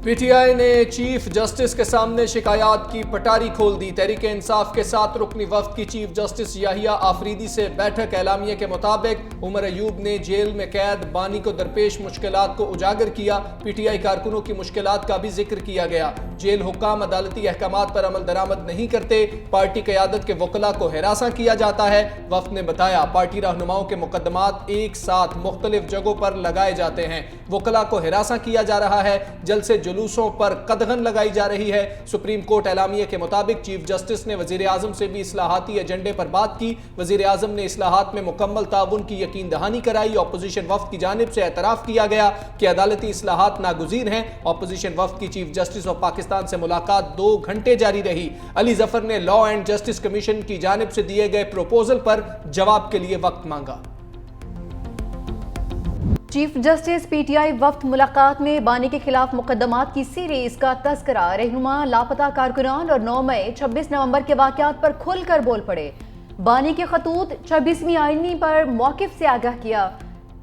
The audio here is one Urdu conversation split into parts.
پی ٹی آئی نے چیف جسٹس کے سامنے شکایات کی پٹاری کھول دی۔ تحریک انصاف کے 7 رکنی وفد کی چیف جسٹس یحییٰ آفریدی سے بیٹھک۔ اعلامیے کے مطابق عمر ایوب نے جیل میں قید بانی کو درپیش مشکلات کو اجاگر کیا۔ پی ٹی آئی کارکنوں کی مشکلات کا بھی ذکر کیا گیا۔ جیل حکام عدالتی احکامات پر عمل درآمد نہیں کرتے، پارٹی قیادت کے وکلاء کو ہراساں کیا جاتا ہے۔ وفد نے بتایا پارٹی رہنماؤں کے مقدمات ایک ساتھ مختلف جگہوں پر لگائے جاتے ہیں، وکلاء کو ہراساں کیا جا رہا ہے، جلسے جلوسوں پر قدغن لگائی جا رہی ہے۔ سپریم کورٹ اعلامیے کے مطابق چیف جسٹس نے وزیر اعظم سے بھی اصلاحاتی ایجنڈے پر بات کی۔ وزیر اعظم نے اصلاحات میں مکمل تعاون کی یقین دہانی کرائی۔ اپوزیشن وفد کی جانب سے اعتراف کیا گیا کہ عدالتی اصلاحات ناگزیر ہیں۔ اپوزیشن وفد کی چیف جسٹس آف پاکستان سے ملاقات 2 گھنٹے جاری رہی۔ علی ظفر نے لا اینڈ جسٹس کمیشن کی جانب سے دیے گئے پروپوزل پر جواب کے لیے وقت مانگا۔ Chief justice P T I وفد ملاقات میں بانی کے خلاف مقدمات کی سیریز کا تذکرہ، رہنما، لاپتہ کارکنان اور 9 مئی 26 نومبر کے واقعات پر کھل کر بول پڑے۔ بانی کے خطوط 26ویں آئینی پر موقف سے آگاہ کیا۔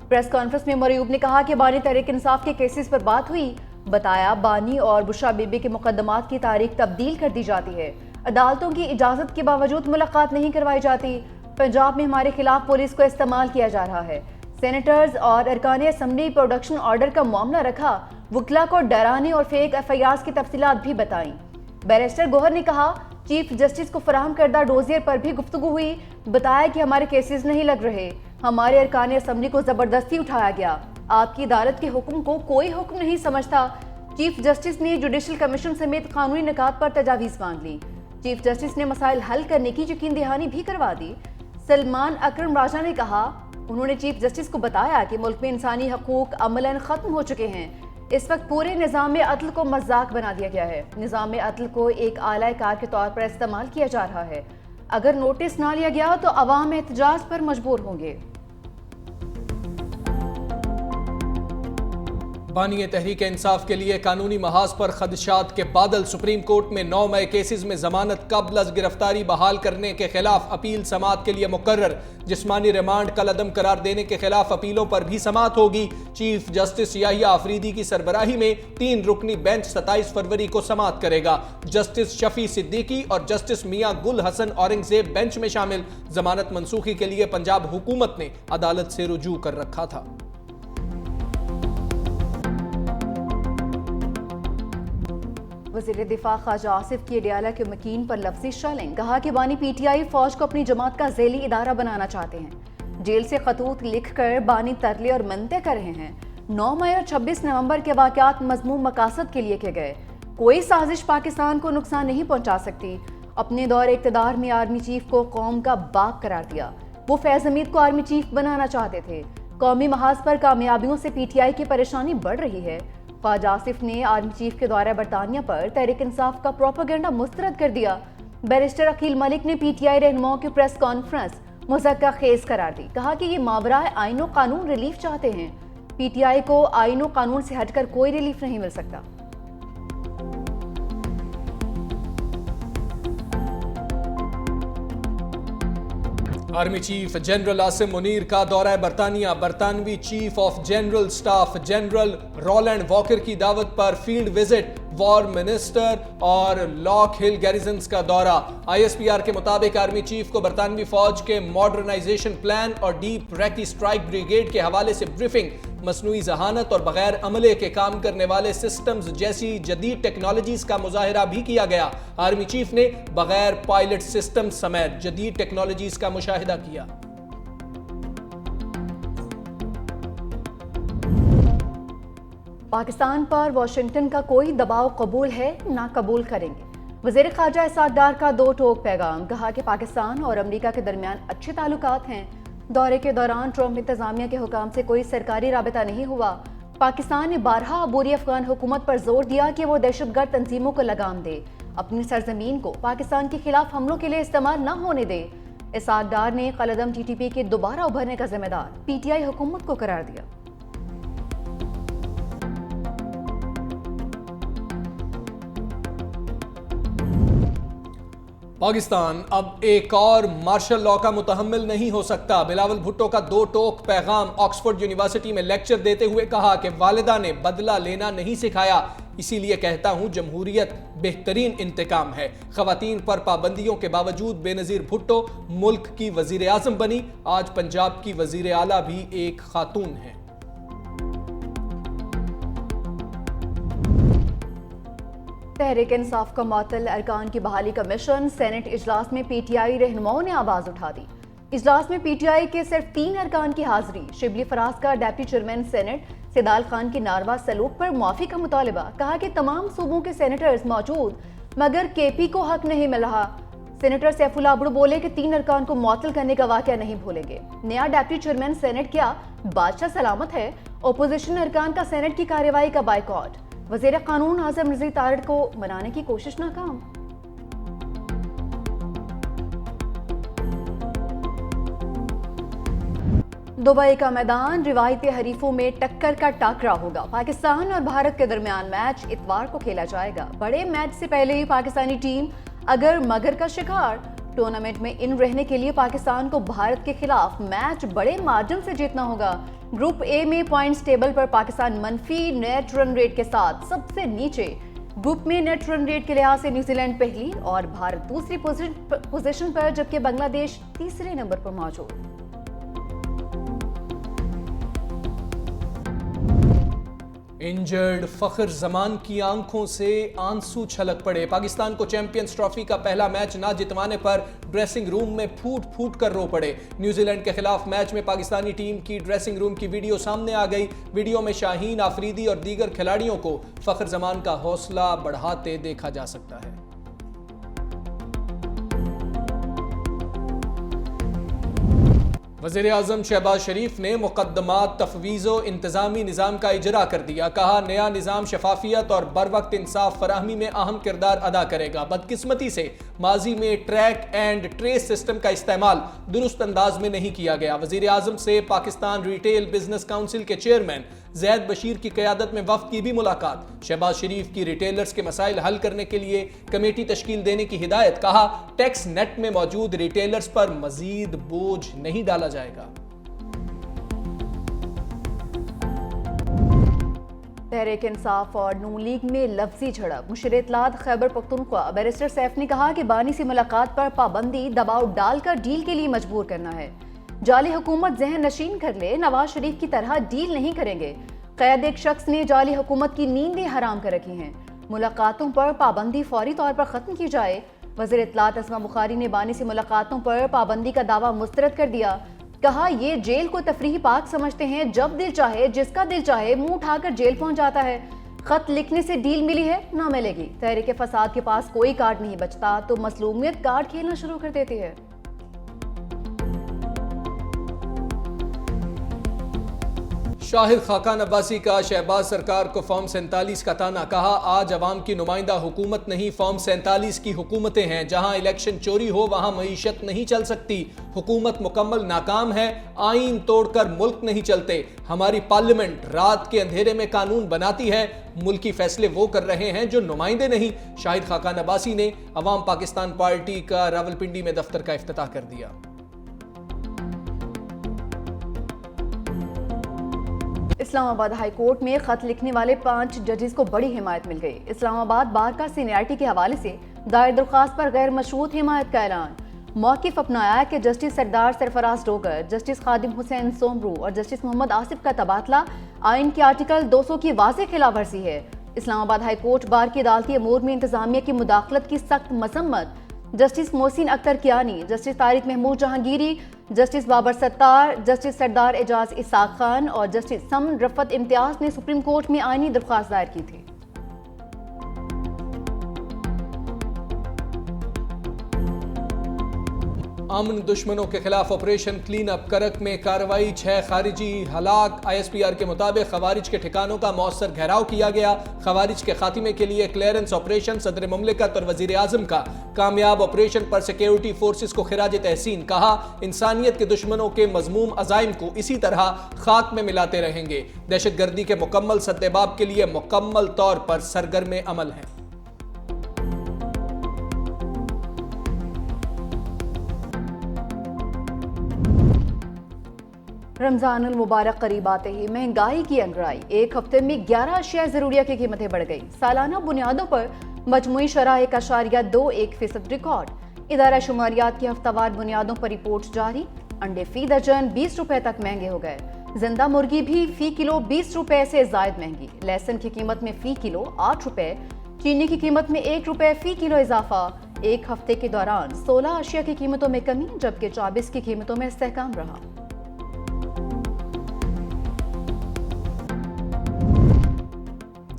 پریس کانفرنس میں عمر ایوب نے کہا کہ بانی تحریک انصاف کے کیسز پر بات ہوئی۔ بتایا بانی اور بشرا بی بی کے مقدمات کی تاریخ تبدیل کر دی جاتی ہے، عدالتوں کی اجازت کے باوجود ملاقات نہیں کروائی جاتی۔ پنجاب میں ہمارے خلاف پولیس کو استعمال کیا جا رہا ہے۔ سینیٹرز اور ارکان اسمبلی پروڈکشن آرڈر کا معاملہ رکھا، وکلاء کو ڈرانے اور فیک ایف آئی آرز کی تفصیلات بھی بتائیں۔ بیرسٹر گوہر نے کہا چیف جسٹس کو فراہم کردہ ڈوزیر پر بھی گفتگو ہوئی۔ بتایا کہ ہمارے کیسز نہیں لگ رہے، ہمارے ارکان اسمبلی کو زبردستی اٹھایا گیا، آپ کی عدالت کے حکم کو کوئی حکم نہیں سمجھتا۔ چیف جسٹس نے جوڈیشل کمیشن سمیت قانونی نکات پر تجاویز مانگ لی۔ چیف جسٹس نے مسائل حل کرنے کی یقین دہانی بھی کروا دی۔ سلمان اکرم راجہ نے کہا انہوں نے چیف جسٹس کو بتایا کہ ملک میں انسانی حقوق عملاً ختم ہو چکے ہیں، اس وقت پورے نظام عدل کو مذاق بنا دیا گیا ہے، نظام عدل کو ایک آلہ کار کے طور پر استعمال کیا جا رہا ہے، اگر نوٹس نہ لیا گیا تو عوام احتجاج پر مجبور ہوں گے۔ بانی تحریک انصاف کے لیے قانونی محاذ پر خدشات کے بادل۔ سپریم کورٹ میں 9 مئی کیسز میں ضمانت قبل از گرفتاری بحال کرنے کے خلاف اپیل سماعت کے لیے مقرر۔ جسمانی ریمانڈ کل عدم قرار دینے کے خلاف اپیلوں پر بھی سماعت ہوگی۔ چیف جسٹس یحییٰ آفریدی کی سربراہی میں 3 رکنی بینچ 27 فروری کو سماعت کرے گا۔ جسٹس شفیع صدیقی اور جسٹس میاں گل حسن اورنگزیب بینچ میں شامل۔ ضمانت منسوخی کے لیے پنجاب حکومت نے عدالت سے رجوع کر رکھا تھا۔ وزیر دفاع خواجہ آصف کی اڈیالہ کے مکین پر لفظی شیلنگ، کہا کہ بانی پی ٹی آئی فوج کو اپنی جماعت کا ذیلی ادارہ بنانا چاہتے ہیں۔ جیل سے خطوط لکھ کر بانی ترلے اور منتیں کر رہے ہیں۔ 9 مئی اور 26 نومبر کے واقعات مذموم مقاصد کے لیے کیے گئے، کوئی سازش پاکستان کو نقصان نہیں پہنچا سکتی۔ اپنے دور اقتدار میں آرمی چیف کو قوم کا باپ قرار دیا، وہ فیض حمید کو آرمی چیف بنانا چاہتے تھے۔ قومی محاذ پر کامیابیوں سے پی ٹی آئی کی پریشانی بڑھ رہی ہے۔ خواجہ آصف نے آرمی چیف کے دورہ برطانیہ پر تحریک انصاف کا پروپیگنڈا مسترد کر دیا۔ بیرسٹر عقیل ملک نے پی ٹی آئی رہنماؤں کی پریس کانفرنس مضحکہ خیز قرار دی، کہا کہ یہ ماورائے آئین و قانون ریلیف چاہتے ہیں، پی ٹی آئی کو آئین و قانون سے ہٹ کر کوئی ریلیف نہیں مل سکتا۔ Army chief general Asim Munir کا دورہ برطانیہ۔ برطانوی chief of general staff general Roland Walker کی دعوت پر فیلڈ وزٹ، وار منسٹر اور لاک ہل گیریزنز کا دورہ۔ آئی ایس پی آر کے مطابق آرمی چیف کو برطانوی فوج کے ماڈرنائزیشن پلان اور ڈیپ ریکی اسٹرائک بریگیڈ کے حوالے سے بریفنگ، مصنوعی ذہانت اور بغیر عملے کے کام کرنے والے سسٹمز جیسی جدید ٹیکنالوجیز کا مظاہرہ بھی کیا گیا۔ آرمی چیف نے بغیر پائلٹ سسٹم سمیت جدید ٹیکنالوجیز کا مشاہدہ کیا۔ پاکستان پر واشنگٹن کا کوئی دباؤ قبول ہے نہ قبول کریں گے۔ وزیر خارجہ اسحاق ڈار کا 2 ٹوک پیغام، کہا کہ پاکستان اور امریکہ کے درمیان اچھے تعلقات ہیں۔ دورے کے دوران ٹرمپ انتظامیہ کے حکام سے کوئی سرکاری رابطہ نہیں ہوا۔ پاکستان نے بارہا عبوری افغان حکومت پر زور دیا کہ وہ دہشت گرد تنظیموں کو لگام دے، اپنی سرزمین کو پاکستان کے خلاف حملوں کے لیے استعمال نہ ہونے دے۔ اسحاق ڈار نے قلعدم ٹی ٹی پی کے دوبارہ ابھرنے کا ذمہ دار پی ٹی آئی حکومت کو قرار دیا۔ پاکستان اب ایک اور مارشل لاء کا متحمل نہیں ہو سکتا۔ بلاول بھٹو کا دو ٹوک پیغام۔ آکسفورڈ یونیورسٹی میں لیکچر دیتے ہوئے کہا کہ والدہ نے بدلہ لینا نہیں سکھایا، اسی لیے کہتا ہوں جمہوریت بہترین انتقام ہے۔ خواتین پر پابندیوں کے باوجود بے نظیر بھٹو ملک کی وزیر اعظم بنی۔ آج پنجاب کی وزیر اعلیٰ بھی ایک خاتون ہے۔ تحریک انصاف کا معطل ارکان کی بحالی کا مشن۔ سینٹ اجلاس میں پی ٹی آئی رہنماؤں نے آواز اٹھا دی۔ اجلاس میں پی ٹی آئی کے صرف 3 ارکان کی حاضری۔ شبلی فراز کا deputy chairman senate Saidal Khan کی ناروا سلوک پر معافی کا مطالبہ۔ کہا کہ تمام صوبوں کے سینیٹرز موجود مگر کے پی کو حق نہیں مل رہا۔ سینیٹر سیف اللہ ابڑو بولے کہ 3 ارکان کو معطل کرنے کا واقعہ نہیں بھولیں گے۔ نیا ڈپٹی چیئرمین سینٹ کیا بادشاہ سلامت ہے؟ اپوزیشن ارکان کا سینٹ کی کارروائی کا بائیکاٹ۔ وزیر قانون اعظم رضی تارڑ کو منانے کی کوشش ناکام۔ دبئی کا میدان روایتی حریفوں میں ٹکر کا ٹاکرا ہوگا۔ پاکستان اور بھارت کے درمیان میچ اتوار کو کھیلا جائے گا۔ بڑے میچ سے پہلے ہی پاکستانی ٹیم اگر مگر کا شکار، ٹورنامنٹ میں ان رہنے کے لیے پاکستان کو بھارت کے خلاف میچ بڑے مارجن سے جیتنا ہوگا۔ گروپ اے میں پوائنٹس ٹیبل پر پاکستان منفی نیٹ رن ریٹ کے ساتھ سب سے نیچے۔ گروپ میں نیٹ رن ریٹ کے لحاظ سے نیوزی لینڈ پہلی اور بھارت دوسری پوزیشن پر، جبکہ بنگلہ دیش تیسرے نمبر پر موجود۔ انجرڈ فخر زمان کی آنکھوں سے آنسو چھلک پڑے۔ پاکستان کو چیمپئنز ٹرافی کا پہلا میچ نہ جتوانے پر ڈریسنگ روم میں پھوٹ پھوٹ کر رو پڑے۔ نیوزی لینڈ کے خلاف میچ میں پاکستانی ٹیم کی ڈریسنگ روم کی ویڈیو سامنے آ گئی۔ ویڈیو میں شاہین آفریدی اور دیگر کھلاڑیوں کو فخر زمان کا حوصلہ بڑھاتے دیکھا جا سکتا ہے۔ وزیر اعظم شہباز شریف نے مقدمات تفویض و انتظامی نظام کا اجرا کر دیا۔ کہا نیا نظام شفافیت اور بروقت انصاف فراہمی میں اہم کردار ادا کرے گا۔ بدقسمتی سے ماضی میں ٹریک اینڈ ٹریس سسٹم کا استعمال درست انداز میں نہیں کیا گیا۔ وزیر اعظم سے پاکستان ریٹیل بزنس کونسل کے چیئرمین زید بشیر کی قیادت میں وفد کی بھی ملاقات۔ شہباز شریف کی ریٹیلرز کے مسائل حل کرنے کے لیے کمیٹی تشکیل دینے کی ہدایت۔ کہا ٹیکس نیٹ میں موجود ریٹیلرز پر مزید بوجھ نہیں ڈالا جائے گا۔ تحریک انصاف اور نون لیگ میں لفظی جھڑپ۔ مشیر اطلاعات خیبر پختونخوا بیرسٹر سیف نے کہا کہ بانی سے ملاقات پر پابندی دباؤ ڈال کر ڈیل کے لیے مجبور کرنا ہے۔ جعلی حکومت ذہن نشین کر لے، نواز شریف کی طرح ڈیل نہیں کریں گے۔ قید ایک شخص نے جعلی حکومت کی نیندیں حرام کر رکھی ہیں۔ ملاقاتوں پر پابندی فوری طور پر ختم کی جائے۔ وزیر اطلاعات اسما بخاری نے بانی سے ملاقاتوں پر پابندی کا دعویٰ مسترد کر دیا۔ کہا یہ جیل کو تفریحی پارک سمجھتے ہیں، جب دل چاہے جس کا دل چاہے منہ اٹھا کر جیل پہنچ جاتا ہے۔ خط لکھنے سے ڈیل ملی ہے نہ ملے گی۔ تحریک فساد کے پاس کوئی کارڈ نہیں بچتا تو مظلومیت کارڈ کھیلنا شروع کر دیتی ہے۔ شاہد خاقان عباسی کا شہباز سرکار کو فارم 47 کا طعنہ۔ کہا آج عوام کی نمائندہ حکومت نہیں، فارم 47 کی حکومتیں ہیں۔ جہاں الیکشن چوری ہو وہاں معیشت نہیں چل سکتی۔ حکومت مکمل ناکام ہے، آئین توڑ کر ملک نہیں چلتے۔ ہماری پارلیمنٹ رات کے اندھیرے میں قانون بناتی ہے، ملکی فیصلے وہ کر رہے ہیں جو نمائندے نہیں۔ شاہد خاقان عباسی نے عوام پاکستان پارٹی کا راولپنڈی میں دفتر کا افتتاح کر دیا۔ اسلام آباد ہائی کورٹ میں خط لکھنے والے 5 ججز کو بڑی حمایت مل گئی۔ اسلام آباد بار کا سینیئرٹی کے حوالے سے دائر درخواست پر غیر مشروط حمایت کا اعلان۔ موقف اپنایا کہ جسٹس سردار سرفراز ڈوگر، جسٹس خادم حسین سومرو اور جسٹس محمد آصف کا تبادلہ آئین کے آرٹیکل 200 کی واضح خلاف ورزی ہے۔ اسلام آباد ہائی کورٹ بار کی عدالتی امور میں انتظامیہ کی مداخلت کی سخت مذمت۔ Justice Mohsin Akhtar Kayani, justice Tariq Mahmood Jahangiri, justice Babar ستار، جسٹس سردار اعجاز اسحاق خان اور جسٹس سمن رفعت امتیاز نے سپریم کورٹ میں آئینی درخواست دائر کی تھی۔ امن دشمنوں کے خلاف آپریشن کلین اپ کرک میں کارروائی، 6 خارجی ہلاک۔ آئی ایس پی آر کے مطابق خوارج کے ٹھکانوں کا مؤثر گھیراؤ کیا گیا۔ خوارج کے خاتمے کے لیے کلیئرنس آپریشن صدر مملکت اور وزیر اعظم کا کامیاب آپریشن پر سیکیورٹی فورسز کو خراج تحسین۔ کہا انسانیت کے دشمنوں کے مذموم عزائم کو اسی طرح خاک میں ملاتے رہیں گے۔ دہشت گردی کے مکمل سدباب کے لیے مکمل طور پر سرگرم عمل ہیں۔ رمضان المبارک قریب آتے ہی مہنگائی کی انگڑائی، ایک ہفتے میں 11 اشیاء ضروریہ کی قیمتیں بڑھ گئی۔ سالانہ بنیادوں پر مجموعی شرح 1.21% ریکارڈ۔ ادارہ شماریات کی ہفتہ وار بنیادوں پر رپورٹ جاری۔ انڈے فی درجن 20 روپے تک مہنگے ہو گئے۔ زندہ مرغی بھی فی کلو 20 روپے سے زائد مہنگی۔ لہسن کی قیمت میں فی کلو 8 روپے، چینی کی قیمت میں 1 روپے فی کلو اضافہ۔ ایک ہفتے کے دوران 16 اشیاء کی قیمتوں میں کمی، جبکہ 24 کی قیمتوں میں استحکام رہا۔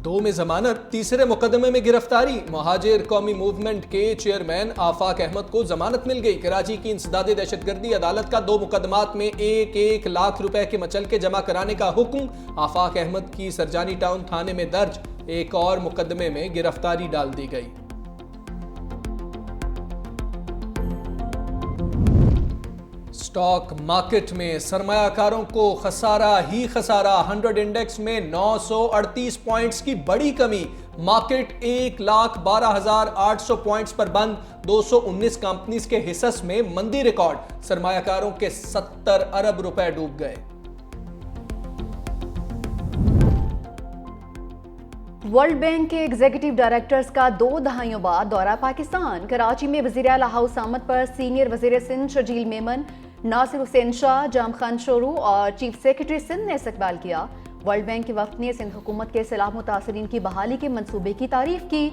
2 میں ضمانت، تیسرے مقدمے میں گرفتاری۔ مہاجر قومی موومنٹ کے چیئرمین آفاق احمد کو ضمانت مل گئی۔ کراچی کی انسداد دہشت گردی عدالت کا 2 مقدمات میں 1 لاکھ روپے کے مچلکے جمع کرانے کا حکم۔ آفاق احمد کی سرجانی ٹاؤن تھانے میں درج ایک اور مقدمے میں گرفتاری ڈال دی گئی۔ سٹاک مارکیٹ میں سرمایہ کاروں کو خسارہ ہی خسارہ، 100 انڈیکس میں 938 پوائنٹس کی بڑی کمی۔ مارکیٹ 1,12,800 پوائنٹس پر بند۔ 219 کمپنیز کے حصص میں مندی ریکارڈ۔ سرمایہ کاروں کے 70 ارب روپے ڈوب گئے۔ ورلڈ بینک کے ایگزیکٹو ڈائریکٹرز کا 2 دہائیوں بعد دورہ پاکستان۔ کراچی میں وزیر اعلیٰ ہاؤس آمد پر سینئر وزیر سندھ شرجیل میمن، ناصر حسین شاہ، جام خان شورو اور چیف سیکرٹری سندھ نے استقبال کیا۔ ورلڈ بینک کے وفد نے سندھ حکومت کے سیلاب متاثرین کی بحالی کے منصوبے کی تعریف کی۔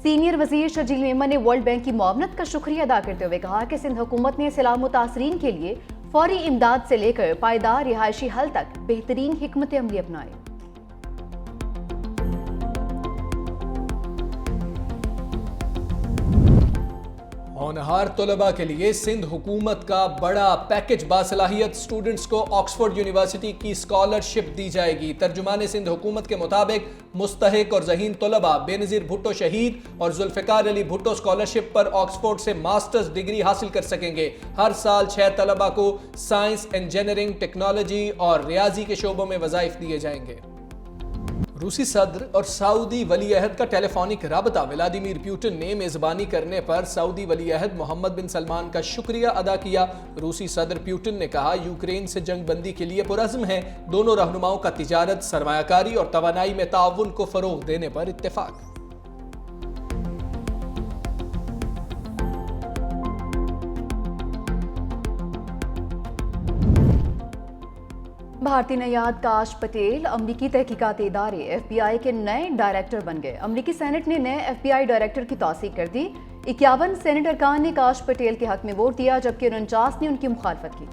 سینئر وزیر شرجیل میمن نے ورلڈ بینک کی معاونت کا شکریہ ادا کرتے ہوئے کہا کہ سندھ حکومت نے سیلاب متاثرین کے لیے فوری امداد سے لے کر پائیدار رہائشی حل تک بہترین حکمت عملی اپنائی۔ ہونہار طلباء کے لیے سندھ حکومت کا بڑا پیکج۔ باصلاحیت اسٹوڈنٹس کو آکسفورڈ یونیورسٹی کی اسکالرشپ دی جائے گی۔ ترجمان سندھ حکومت کے مطابق مستحق اور ذہین طلباء بے نظیر بھٹو شہید اور ذوالفقار علی بھٹو اسکالرشپ پر آکسفورڈ سے ماسٹرز ڈگری حاصل کر سکیں گے۔ ہر سال 6 طلباء کو سائنس، انجینئرنگ، ٹیکنالوجی اور ریاضی کے شعبوں میں وظائف دیے جائیں گے۔ روسی صدر اور سعودی ولی عہد کا ٹیلی فونک رابطہ۔ ولادیمیر پیوٹن نے میزبانی کرنے پر سعودی ولی عہد محمد بن سلمان کا شکریہ ادا کیا۔ روسی صدر پیوٹن نے کہا یوکرین سے جنگ بندی کے لیے پرعزم ہیں۔ دونوں رہنماؤں کا تجارت، سرمایہ کاری اور توانائی میں تعاون کو فروغ دینے پر اتفاق۔ بھارتی نیاد کاش پٹیل امریکی تحقیقاتی ادارے ایف بی آئی کے نئے ڈائریکٹر بن گئے۔ امریکی سینٹ نے نئے ایف بی آئی ڈائریکٹر کی توثیق کر دی۔ 51 سینٹ ارکان نے کاش پٹیل کے حق میں ووٹ دیا، جبکہ 49 نے ان کی مخالفت کی۔